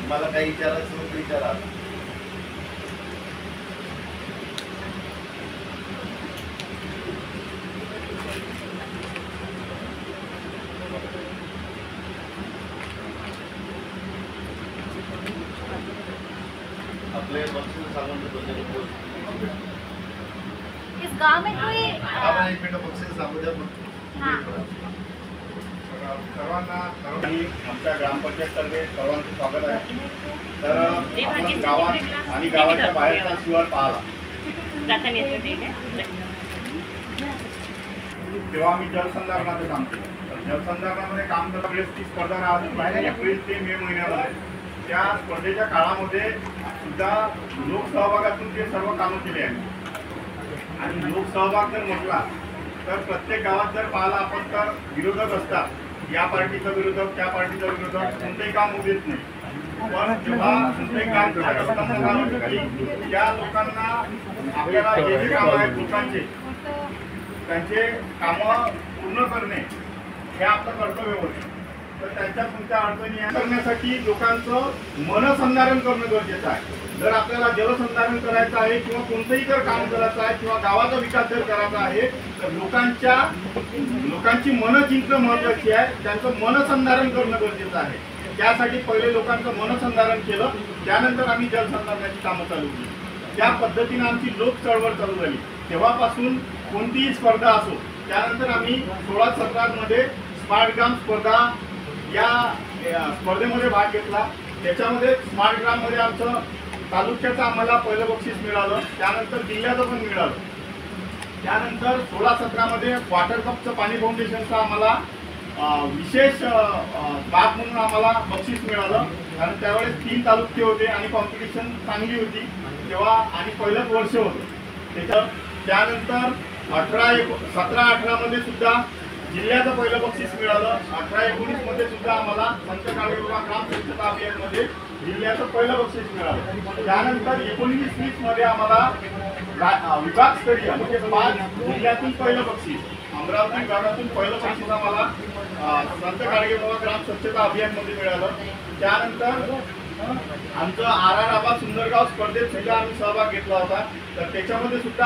मला काही विचारायचं विचारा. अपने बच्चे सामने तो इस गांव में कोई आपण एक मिनिट बक्षीस सांगू द्या. सर्वांना आमच्या ग्रामपंचायततर्फे सर्वांचं स्वागत आहे. तर आपण गावात आणि गावाच्या बाहेरचा शिवार पाहिला तेव्हा आम्ही जलसंधारणाचं काम केलं. तर जलसंधारणामध्ये काम करत वेळेस ती स्पर्धा राहते एप्रिल ते मे महिन्यामध्ये. त्या स्पर्धेच्या काळामध्ये सुद्धा लोकसहभागातून ते सर्व कामं केले आहेत. आणि लोकसहभाग जर म्हटला तर प्रत्येक गावात जर पाहिला आपण तर विरोधक असतात. या पार्टीचा विरोधक त्या पार्टीचा विरोधक कोणतेही काम होऊ देत नाही. पण जेव्हा कोणतेही काम करत असताना त्या लोकांना आपल्याला जे जे काम आहेत लोकांचे त्यांचे कामं पूर्ण करणे हे आपलं कर्तव्य होते. तर त्यांच्या कोणत्या अडचणी करण्यासाठी लोकांचं मनसंधारण करणं गरजेचं आहे. जर आपल्याला जलसंधारण करायचं आहे किंवा कोणतंही जर काम करायचं आहे किंवा गावाचा विकास जर करायचा आहे तर लोकांची मन जिंकणं महत्त्वाची आहे. त्यांचं मनसंधारण करणं गरजेचं आहे. त्यासाठी पहिले लोकांचं मनसंधारण केलं, त्यानंतर आम्ही जलसंधारणाची कामं चालू केली. त्या पद्धतीने आमची लोक चळवळ चालू झाली. तेव्हापासून कोणतीही स्पर्धा असो त्यानंतर आम्ही 16-17 मध्ये स्मार्ट ग्राम स्पर्धा या स्पर्धेमध्ये भाग घेतला. त्याच्यामध्ये स्मार्ट ग्राममध्ये आमचं तालुक्याचं आम्हाला पहिलं बक्षीस मिळालं. त्यानंतर जिल्ह्याचं पण मिळालं. त्यानंतर 16-17 मध्ये वॉटर कपचं पाणी फाउंडेशनचं आम्हाला विशेष बाग म्हणून आम्हाला बक्षीस मिळालं. कारण त्यावेळेस 3 तालुके होते आणि कॉम्पिटिशन चांगली होती तेव्हा आणि पहिलंच वर्ष होतं. त्यानंतर 17-18 मध्ये सुद्धा जिल्ह्याचं पहिलं बक्षीस मिळालं. 18-19 मध्ये सुद्धा आम्हाला संत काळेबाबा ग्राम स्वच्छता अभियानमध्ये जिल्ह्याचं पहिलं बक्षीस मिळालं. त्यानंतर 19-20 मध्ये आम्हाला विभागस्तरीय म्हणजे 5 जिल्ह्यातून पहिलं बक्षीस, अमरावती विभागातून पहिलं बक्षीस आम्हाला संत काळेबाबा ग्राम स्वच्छता अभियानमध्ये मिळालं. त्यानंतर आमचं RR आबा सुंदरगाव स्पर्धेत सुद्धा आम्ही सहभाग घेतला होता. तर त्याच्यामध्ये सुद्धा